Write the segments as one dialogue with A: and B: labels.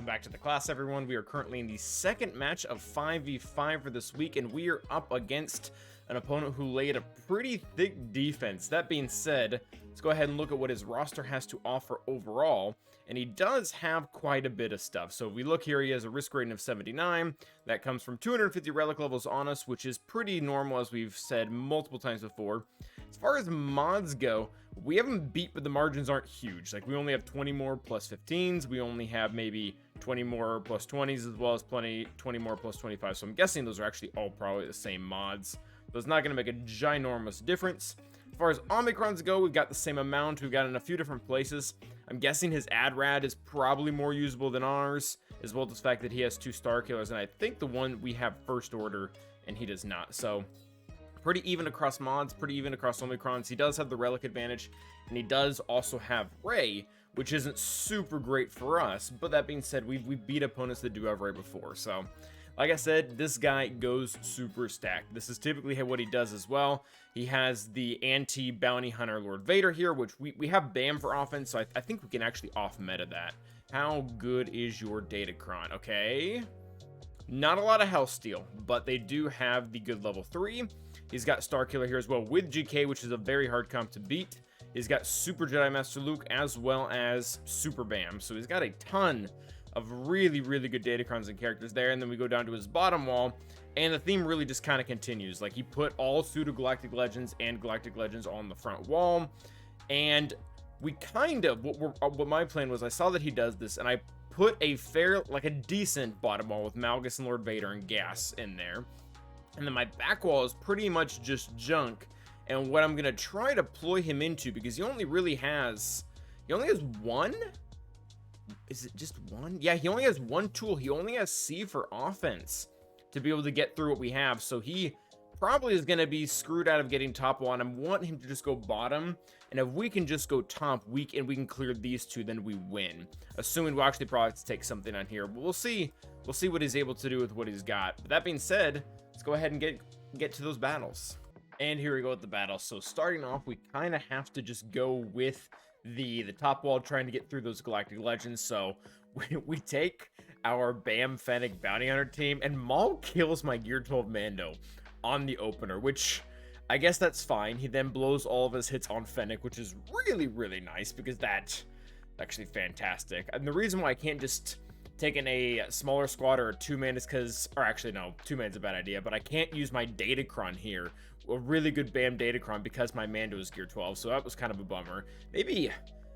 A: Welcome back to the class, everyone. We are currently in the second match of 5v5 for this week, and we are up against an opponent who laid a pretty thick defense. That being said, let's go ahead and look at what his roster has to offer overall, and he does have quite a bit of stuff. So if we look here, he has a risk rating of 79. That comes from 250 relic levels on us, which is pretty normal, as we've said multiple times before. As far as mods go, we haven't beat, but the margins aren't huge. Like, we only have 20 more plus 15s. We only have maybe 20 more plus 20s, as well as 20 more plus 25. So I'm guessing those are actually all probably the same mods. So it's not going to make a ginormous difference. As far as Omicrons go, we've got the same amount. We've got in a few different places. I'm guessing his Adrad is probably more usable than ours, as well as the fact that he has 2 Star Killers, and I think the one we have First Order, and he does not. So pretty even across mods, pretty even across Omicrons. He does have the Relic advantage, and he does also have Ray, which isn't super great for us. But that being said, we've beat opponents that do have Ray before. So, like I said, this guy goes super stacked. This is typically what he does as well. He has the anti-bounty hunter Lord Vader here, which we have BAM for offense, so I think we can actually off-meta that. How good is your Datacron? Okay. Not a lot of health steal, but they do have the good level 3. He's got Star Killer here as well with GK, which is a very hard comp to beat. He's got Super Jedi Master Luke as well as Super BAM. So he's got a ton of really, really good Datacrons and characters there. And then we go down to his bottom wall, and the theme really just kind of continues. Like, he put all Pseudo Galactic Legends and Galactic Legends on the front wall. And we kind of, what my plan was, I saw that he does this, and I put a decent bottom wall with Malgus and Lord Vader and Gas in there. And then my back wall is pretty much just junk. And what I'm going to try to ploy him into, because he only has one? Is it just one? Yeah, he only has one tool. He only has C for offense to be able to get through what we have. So he probably is going to be screwed out of getting top wall. And I want him to just go bottom. And if we can just go top, we can clear these two, then we win. Assuming we'll actually probably have to take something on here. But we'll see. We'll see what he's able to do with what he's got. But that being said, let's go ahead and get to those battles. And here we go with the battle. So starting off, we kind of have to just go with the top wall, trying to get through those Galactic Legends. So we take our BAM Fennec Bounty Hunter team, and Maul kills my Gear 12 Mando on the opener, which I guess that's fine. He then blows all of his hits on Fennec, which is really, really nice, because that's actually fantastic. And the reason why I can't just take in a smaller squad or a 2-man is because, or actually no, 2-man's a bad idea, but I can't use my Datacron here, a really good BAM Datacron, because my Mando is Gear 12, so that was kind of a bummer. Maybe,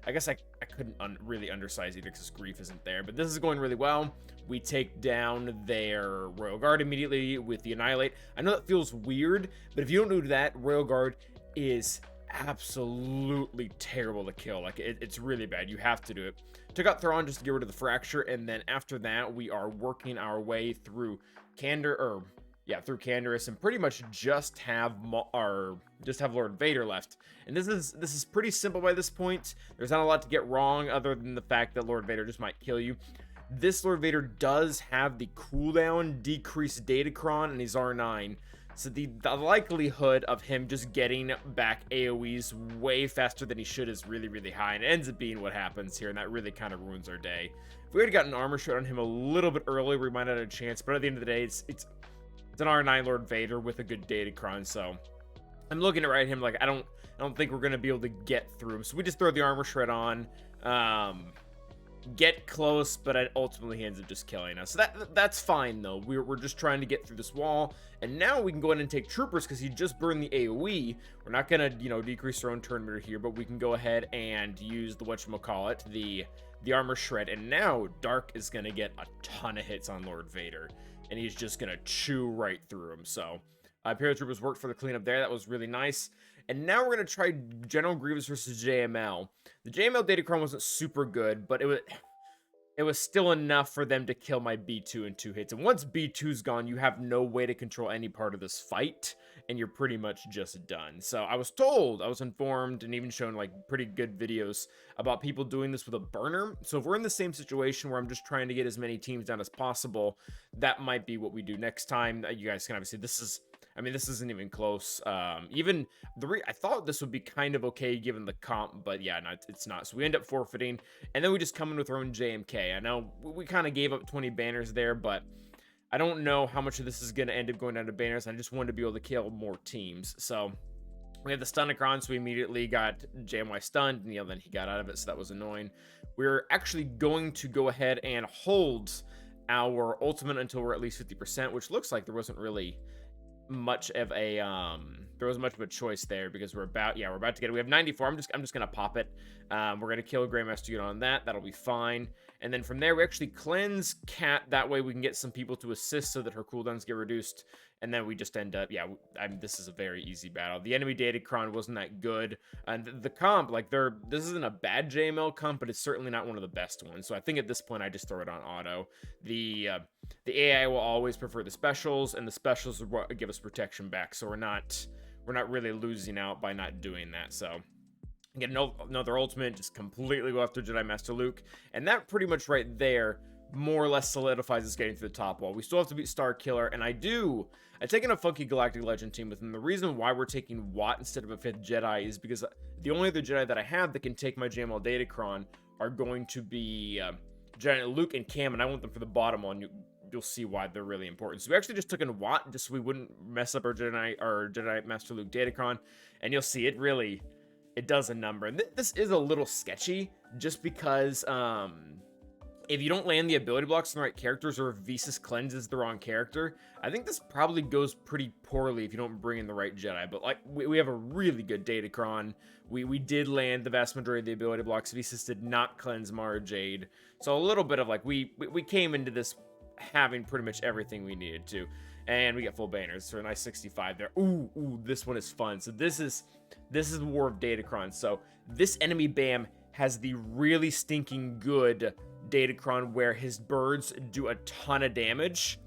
A: I guess I couldn't really undersize either because Grief isn't there, but this is going really well. We take down their Royal Guard immediately with the Annihilate. I know that feels weird, but if you don't do that, Royal Guard is absolutely terrible to kill. Like, it's really bad. You have to do it. Took out Thrawn just to get rid of the Fracture, and then after that, we are working our way through through Canderous, and pretty much just have Lord Vader left. And this is pretty simple by this point. There's not a lot to get wrong other than the fact that Lord Vader just might kill you. This Lord Vader does have the cooldown decreased Datacron, and he's R9. So the likelihood of him just getting back AoEs way faster than he should is really, really high. And it ends up being what happens here, and that really kind of ruins our day. If we had gotten an armor shot on him a little bit earlier, we might have had a chance. But at the end of the day, it's an R9 Lord Vader with a good Datacron. So I'm looking at him like I don't think we're gonna be able to get through him. So we just throw the armor shred on. Get close, but ultimately he ends up just killing us. So that's fine, though. We're just trying to get through this wall, and now we can go ahead and take troopers because he just burned the AoE. We're not gonna, decrease our own turn meter here, but we can go ahead and use the whatchamacallit, the armor shred, and now Dark is gonna get a ton of hits on Lord Vader, and he's just gonna chew right through him. So paratroopers worked for the cleanup there. That was really nice. And now we're going to try General Grievous versus JML. The JML Datacron wasn't super good, but it was still enough for them to kill my B2 in 2 hits. And once B2's gone, you have no way to control any part of this fight, and you're pretty much just done. So I was informed, and even shown like pretty good videos about people doing this with a burner. So if we're in the same situation where I'm just trying to get as many teams down as possible, that might be what we do next time. You guys can obviously, this is I mean, this isn't even close. Even I thought this would be kind of okay given the comp, but yeah, no, it's not. So we end up forfeiting, and then we just come in with our own JMK. I know we kind of gave up 20 banners there, but I don't know how much of this is going to end up going down to banners. I just wanted to be able to kill more teams. So we had the Stunnicron, so we immediately got JMY stunned, and then he got out of it, so that was annoying. We're actually going to go ahead and hold our ultimate until we're at least 50%, which looks like there wasn't really much of a choice there, because we're about to get it. We have 94. I'm just gonna pop it. We're gonna kill Grandmaster Unit on that. That'll be fine. And then from there, we actually cleanse Cat. That way we can get some people to assist so that her cooldowns get reduced. And then we just end up, this is a very easy battle. The enemy Datacron wasn't that good. And the comp, this isn't a bad JML comp, but it's certainly not one of the best ones. So I think at this point, I just throw it on auto. The AI will always prefer the specials, and the specials will give us protection back. So we're not really losing out by not doing that. So get another ultimate, just completely go after Jedi Master Luke, and that pretty much right there more or less solidifies us getting to the top wall. We still have to beat Star Killer, and I've taken a funky Galactic Legend team with him. The reason why we're taking Watt instead of a 5th Jedi is because the only other Jedi that I have that can take my JML Datacron are going to be Jedi Luke and Cam, and I want them for the bottom one. You'll see why they're really important. So we actually just took in Watt just so we wouldn't mess up our Jedi Master Luke Datacron, and you'll see it does a number. And this is a little sketchy just because if you don't land the ability blocks on the right characters, or if Visas cleanses the wrong character, I think this probably goes pretty poorly if you don't bring in the right Jedi. But we have a really good Datacron. We did land the vast majority of the ability blocks. Visas did not cleanse Mara Jade. So a little bit of we came into this having pretty much everything we needed to. And we get full banners, so a nice 65 there. Ooh, this one is fun. So this is the War of Datacron. So this enemy BAM has the really stinking good Datacron where his birds do a ton of damage.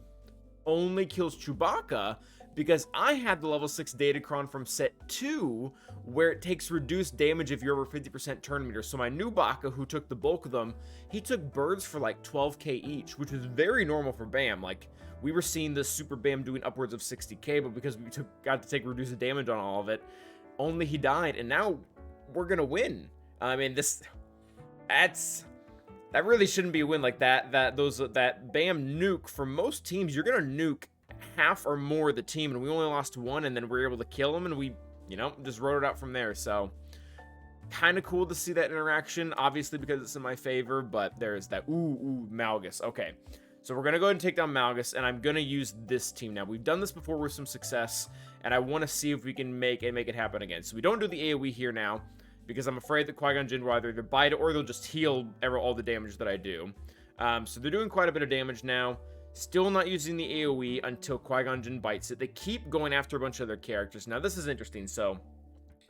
A: Only kills Chewbacca, because I had the level 6 Datacron from set 2 where it takes reduced damage if you're over 50% turn meter. So my new Baka, who took the bulk of them, he took birds for 12k each, which was very normal for BAM. We were seeing the super BAM doing upwards of 60k, but because we got to take reduced damage on all of it, only he died, and now we're gonna win. I mean, that really shouldn't be a win like that. That BAM nuke, for most teams, you're gonna nuke half or more of the team, and we only lost one, and then we were able to kill him, and we, just wrote it out from there. So kind of cool to see that interaction, obviously because it's in my favor, but there's that. Ooh, Malgus. Okay. So we're going to go ahead and take down Malgus, and I'm going to use this team now. We've done this before with some success, and I want to see if we can make it happen again. So we don't do the AoE here now, because I'm afraid that Qui-Gon Jinn will either bite it, or they'll just heal all the damage that I do. So they're doing quite a bit of damage now. Still not using the AoE until Qui-Gon Jinn bites it. They keep going after a bunch of other characters. Now this is interesting. So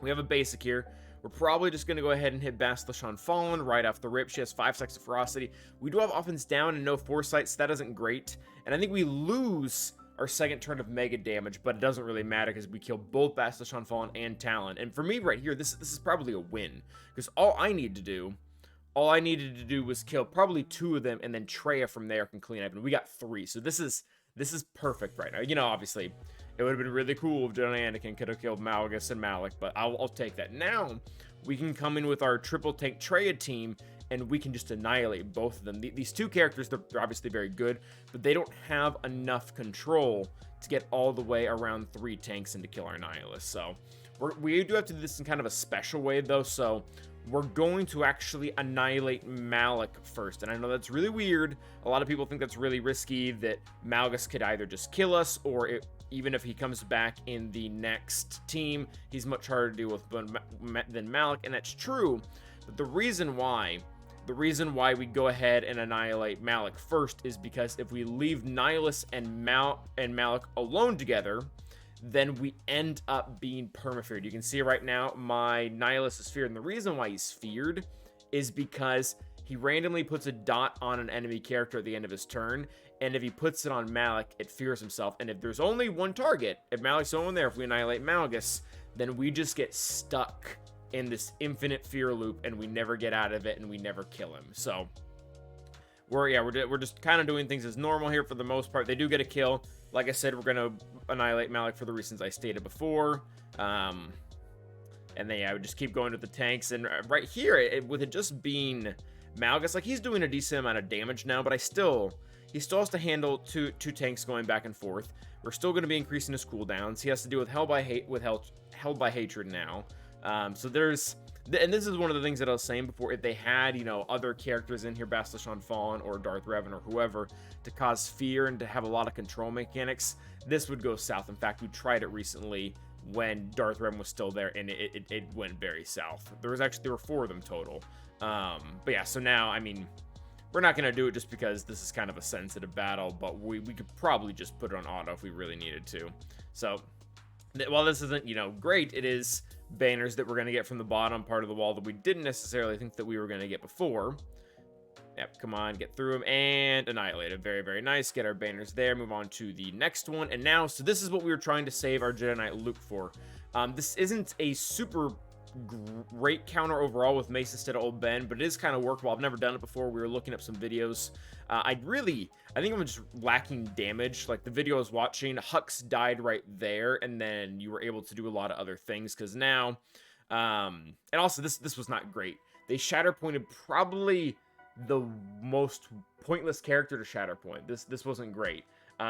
A: we have a basic here. We're probably just going to go ahead and hit Bastila Shan Fallen right off the rip. She has 5 stacks of ferocity. We do have offense down and no foresight, so that isn't great. And I think we lose our second turn of mega damage, but it doesn't really matter because we kill both Bastila Shan Fallen and Talon. And for me right here, this is probably a win, because all I needed to do was kill probably 2 of them, and then Traya from there can clean up, and we got 3. So this is perfect right now. Obviously, it would have been really cool if Jedi Anakin could have killed Malgus and Malik, but I'll take that. Now, we can come in with our triple tank Traya team, and we can just annihilate both of them. These 2 characters, they're obviously very good, but they don't have enough control to get all the way around 3 tanks and to kill our Nihilist. So we do have to do this in kind of a special way, though, so we're going to actually annihilate Malik first. And I know that's really weird. A lot of people think that's really risky, that Malgus could either just kill us, or even if he comes back in the next team, he's much harder to deal with than Malik, and that's true. But the reason why we go ahead and annihilate Malik first is because if we leave Nihilus and Malik alone together, then we end up being perma-feared. You can see right now my Nihilus is feared, and the reason why he's feared is because he randomly puts a dot on an enemy character at the end of his turn, and if he puts it on Malik, it fears himself. And if there's only one target, if Malik's only there, if we annihilate Malgus, then we just get stuck in this infinite fear loop, and we never get out of it, and we never kill him. So we're just kind of doing things as normal here for the most part. They do get a kill. Like I said, we're going to annihilate Malik for the reasons I stated before. And then, yeah, I would just keep going with the tanks. And right here, with it just being Malgus, like, he's doing a decent amount of damage now, but he still has to handle two tanks going back and forth. We're still going to be increasing his cooldowns. He has to deal with Held by Hatred now. So there's... And this is one of the things that I was saying before. If they had, you know, other characters in here, Bastila Fallen or Darth Revan or whoever, to cause fear and to have a lot of control mechanics, this would go south. In fact, we tried it recently when Darth Revan was still there, and it went very south. There were 4 of them total. But yeah, so now, I mean, we're not going to do it just because this is kind of a sensitive battle, but we could probably just put it on auto if we really needed to. So, while this isn't, you know, great, it is banners that we're going to get from the bottom part of the wall that we didn't necessarily think that we were going to get before. Yep, come on, get through them, and annihilate it. Very, very nice. Get our banners there, move on to the next one, and now, so this is what we were trying to save our Jedi Knight Luke for. This isn't a super great counter overall with Mace instead of Old Ben, but it is kind of workable. I've never done it before. We were looking up some videos. I think I'm just lacking damage. Like, the video I was watching, Hux died right there, and then you were able to do a lot of other things, because now, and also, this was not great. They Shatterpointed probably the most pointless character to Shatterpoint. This wasn't great.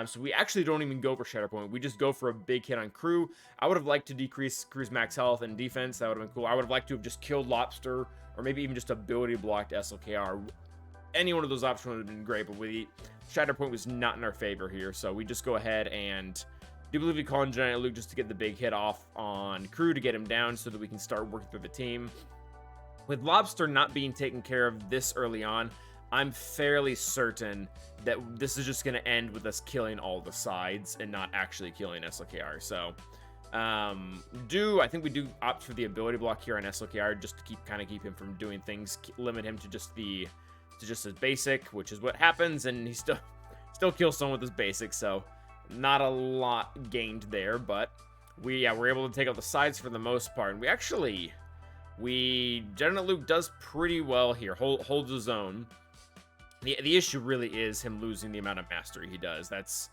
A: So we actually don't even go for Shatterpoint. We just go for a big hit on Crew. I would have liked to decrease Crew's max health and defense. That would have been cool. I would have liked to have just killed Lobster, or maybe even just ability blocked SLKR. Any one of those options would have been great, but Shatterpoint was not in our favor here. So we just go ahead and do believe we call in Giant Luke just to get the big hit off on Crew to get him down so that we can start working through the team. With Lobster not being taken care of this early on, I'm fairly certain that this is just going to end with us killing all the sides and not actually killing SLKR. So, I think we do opt for the ability block here on SLKR just to keep him from doing things, limit him to just his basic, which is what happens, and he still kills someone with his basic. So, not a lot gained there, but we're able to take out the sides for the most part, and Jedi Luke does pretty well here, holds his own. The issue really is him losing the amount of mastery he does. That's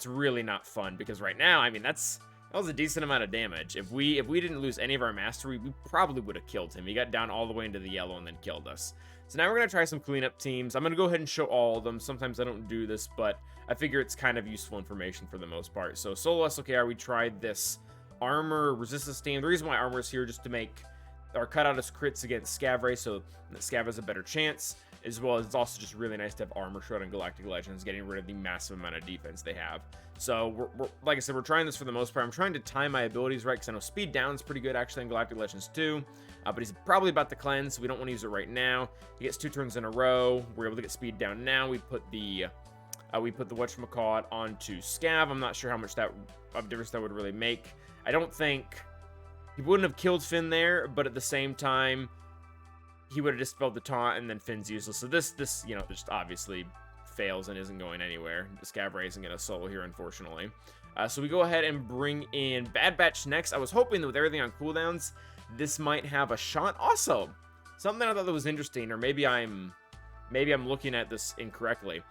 A: really not fun, because right now, I mean, that was a decent amount of damage. If we didn't lose any of our mastery, we probably would have killed him. He got down all the way into the yellow and then killed us. So now we're going to try some cleanup teams. I'm going to go ahead and show all of them. Sometimes I don't do this, but I figure it's kind of useful information for the most part. So solo SLKR, we tried this armor resistance team. The reason why armor is here just to make our cutout as crits against Scav Ray, so that Scav has a better chance, as well as it's also just really nice to have armor shred on Galactic Legends, getting rid of the massive amount of defense they have. So, we're like I said, we're trying this for the most part. I'm trying to time my abilities right, because I know speed down is pretty good actually in Galactic Legends too, but he's probably about to cleanse, so we don't want to use it right now. He gets 2 turns in a row. We're able to get speed down now. We put the whatchamacallit onto Scav. I'm not sure how much of difference that would really make. I don't think he wouldn't have killed Finn there, but at the same time, he would have dispelled the taunt, and then Finn's useless. So this just obviously fails and isn't going anywhere. The Scav Ray isn't going to solo here, unfortunately. So we go ahead and bring in Bad Batch next. I was hoping that with everything on cooldowns, this might have a shot. Also, something I thought that was interesting, or maybe I'm looking at this incorrectly,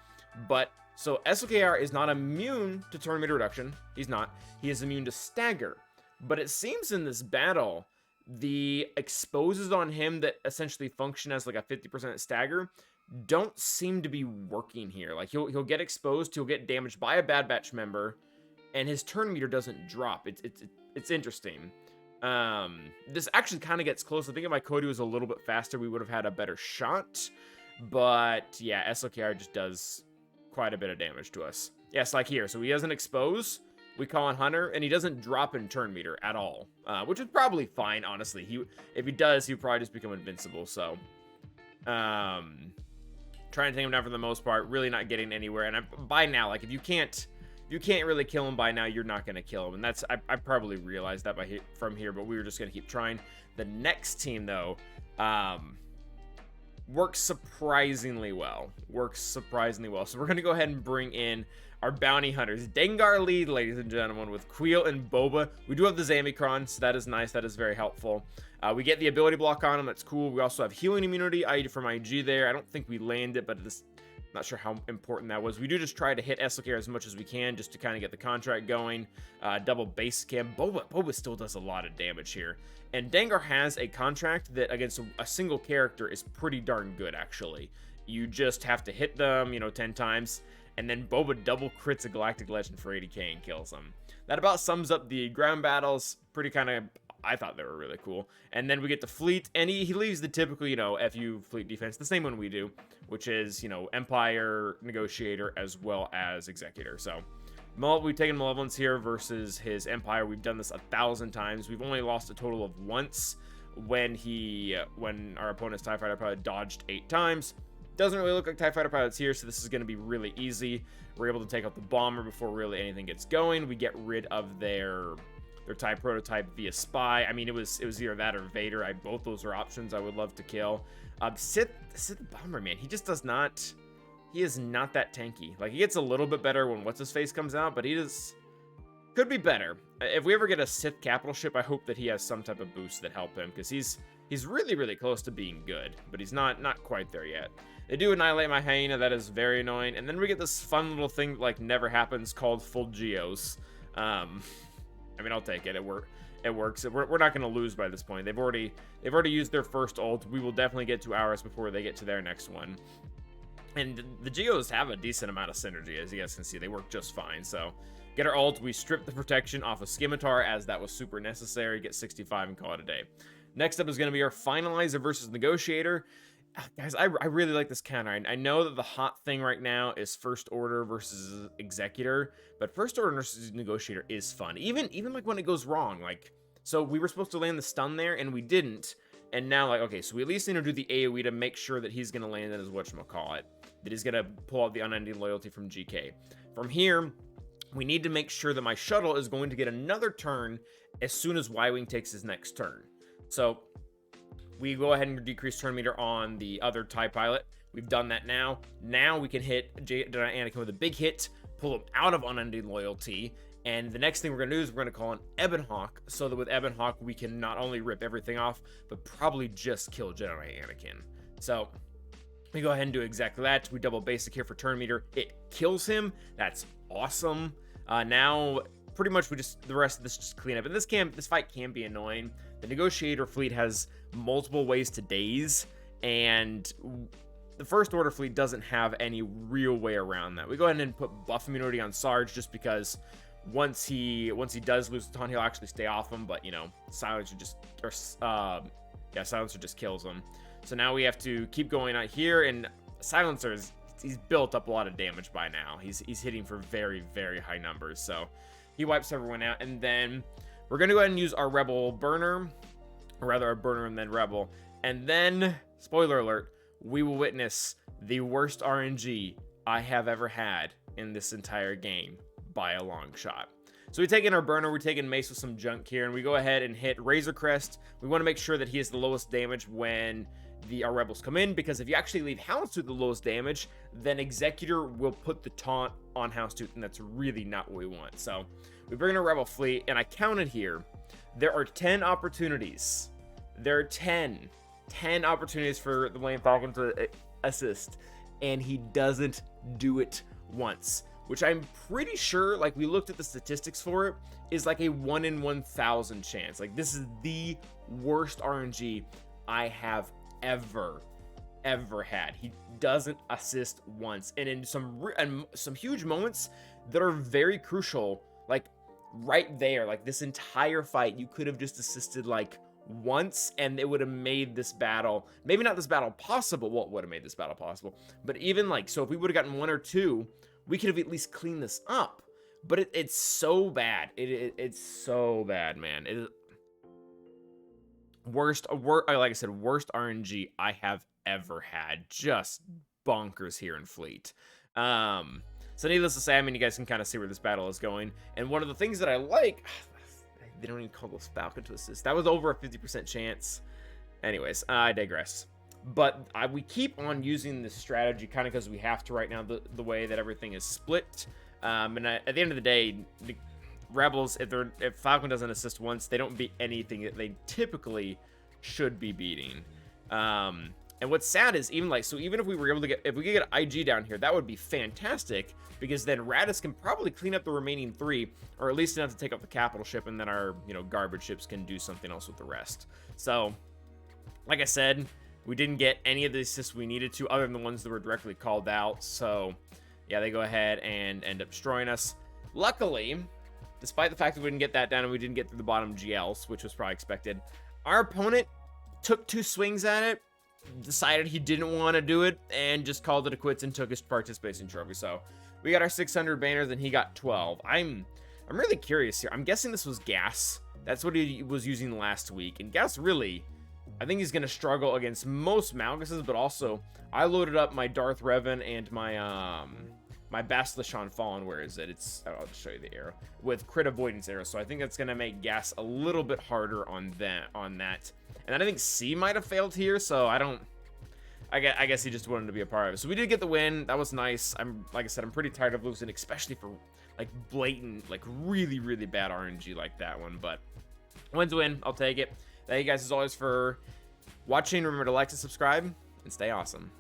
A: but so SLKR is not immune to turn meter reduction. He's not. He is immune to stagger. But it seems in this battle, the exposes on him that essentially function as like a 50% stagger don't seem to be working here. Like, he'll get exposed, he'll get damaged by a Bad Batch member, and his turn meter doesn't drop. It's interesting. This actually kind of gets close. I think if my Cody was a little bit faster, we would have had a better shot. But yeah, SLKR just does quite a bit of damage to us. Yes, like here. So he doesn't expose. We call on Hunter, and he doesn't drop in turn meter at all, which is probably fine, honestly. If he does, he'll probably just become invincible. So, trying to take him down for the most part, really not getting anywhere. And by now, like, if you can't really kill him by now, you're not gonna kill him. And that's I probably realized that from here, but we were just gonna keep trying. The next team though, works surprisingly well. So we're gonna go ahead and bring in our bounty hunters. Dengar lead, ladies and gentlemen, with Queel and Boba. We do have the Zamikron, so that is nice. That is very helpful. We get the ability block on him. That's cool. We also have healing immunity from IG there. I don't think we land it, but this Not sure how important that was. We do just try to hit SLKR as much as we can just to kind of get the contract going. Double base cam. Boba still does a lot of damage here. And Dengar has a contract that against a single character is pretty darn good, actually. You just have to hit them, you know, 10 times. And then Boba double crits a Galactic Legend for 80k and kills them. That about sums up the ground battles. Pretty kind of... I thought they were really cool. And then we get the fleet, and he leaves the typical, you know, FU fleet defense, the same one we do, which is, you know, Empire, Negotiator, as well as Executor. So, we've taken Malevolence here versus his Empire. We've done this 1,000 times. We've only lost a total of once when our opponent's TIE Fighter pilot dodged 8 times. Doesn't really look like TIE Fighter pilots here, so this is going to be really easy. We're able to take out the bomber before really anything gets going. We get rid of their TIE prototype via spy. I mean, it was either that or Vader. Both those are options I would love to kill. Sith bomber, man, he just does not. He is not that tanky. Like, he gets a little bit better when what's his face comes out, but he could be better. If we ever get a Sith capital ship, I hope that he has some type of boost that help him, because he's really, really close to being good, but he's not quite there yet. They do annihilate my hyena. That is very annoying. And then we get this fun little thing that, like, never happens called full geos. I mean, I'll take it. It works. We're not going to lose by this point. They've already used their first ult. We will definitely get to ours before they get to their next one. And the Geos have a decent amount of synergy, as you guys can see. They work just fine. So, get our ult. We strip the protection off of Scimitar, as that was super necessary. Get 65 and call it a day. Next up is going to be our Finalizer versus Negotiator. Guys, I really like this counter. I know that the hot thing right now is First Order versus Executor, but First Order versus Negotiator is fun. Even like when it goes wrong. Like, so we were supposed to land the stun there, and we didn't. And now, like, okay, so we at least need to do the AoE to make sure that he's going to land in his whatchamacallit. That he's going to pull out the Unending Loyalty from GK. From here, we need to make sure that my shuttle is going to get another turn as soon as Y-Wing takes his next turn. So we go ahead and decrease turn meter on the other TIE pilot. We've done that now. Now we can hit Jedi Anakin with a big hit, pull him out of Unending Loyalty, and the next thing we're going to do is we're going to call an Ebon Hawk, so that with Ebon Hawk we can not only rip everything off, but probably just kill Jedi Anakin. So we go ahead and do exactly that. We double basic here for turn meter. It kills him. That's awesome. Now pretty much the rest of this just clean up. And this fight can be annoying. The Negotiator fleet has multiple ways to daze, and the First Order fleet doesn't have any real way around that. We go ahead and put buff immunity on Sarge just because once he does lose the taunt, he'll actually stay off him, but you know, Silencer just kills him. So now we have to keep going out here, and Silencer he's built up a lot of damage by now. He's hitting for very, very high numbers, so he wipes everyone out. And then we're gonna go ahead and use our Rebel burner, or rather our burner and then Rebel, and then, spoiler alert, we will witness the worst RNG I have ever had in this entire game by a long shot. So we take in our burner, we take in Mace with some junk here, and we go ahead and hit Razor Crest. We want to make sure that he has the lowest damage when our Rebels come in, because if you actually leave Houndstooth the lowest damage, then Executor will put the taunt on Houndstooth, and that's really not what we want. So we bring in a Rebel fleet, and I counted here. There are 10 opportunities. There are 10 opportunities for the Millennium Falcon to assist, and he doesn't do it once, which I'm pretty sure, like, we looked at the statistics for it, is like a 1 in 1,000 chance. Like, this is the worst RNG I have ever had. He doesn't assist once, and in some huge moments that are very crucial, like right there, like this entire fight, you could have just assisted like once, and it would have made this battle, maybe not this battle possible, well, it would have made this battle possible, but even like, so if we would have gotten 1 or 2, we could have at least cleaned this up. But it's so bad. It's so bad, man. It is like I said, worst RNG I have ever had. Just bonkers here in Fleet. So needless to say, I mean, you guys can kind of see where this battle is going. And one of the things that I like, they don't even call those Falcon to assist. That was over a 50% chance. Anyways, I digress. But we keep on using this strategy kind of because we have to right now, the way that everything is split. And at the end of the day, the Rebels, if Falcon doesn't assist once, they don't beat anything that they typically should be beating. And what's sad is even if we were able to get, if we could get IG down here, that would be fantastic, because then Radis can probably clean up the remaining 3, or at least enough to take up the capital ship, and then our, you know, garbage ships can do something else with the rest. So, like I said, we didn't get any of the assists we needed to, other than the ones that were directly called out. So, yeah, they go ahead and end up destroying us. Luckily, despite the fact that we didn't get that down and we didn't get through the bottom GLs, which was probably expected, our opponent took 2 swings at it, decided he didn't want to do it, and just called it quits and took his participation trophy. So we got our 600 banners and he got 12. I'm really curious here. I'm guessing this was Gas. That's what he was using last week. And Gas really, I think he's going to struggle against most Malguses, but also I loaded up my Darth Revan and my my Basilisk Fallen. Where is it? I'll just show you the arrow with crit avoidance arrow. So I think that's going to make Gas a little bit harder on that. And then I think C might have failed here, so I guess he just wanted to be a part of it. So we did get the win. That was nice. Like I said, I'm pretty tired of losing, especially for like blatant, like really, really bad RNG like that one. But win's a win. I'll take it. Thank you guys as always for watching. Remember to like and subscribe, and stay awesome.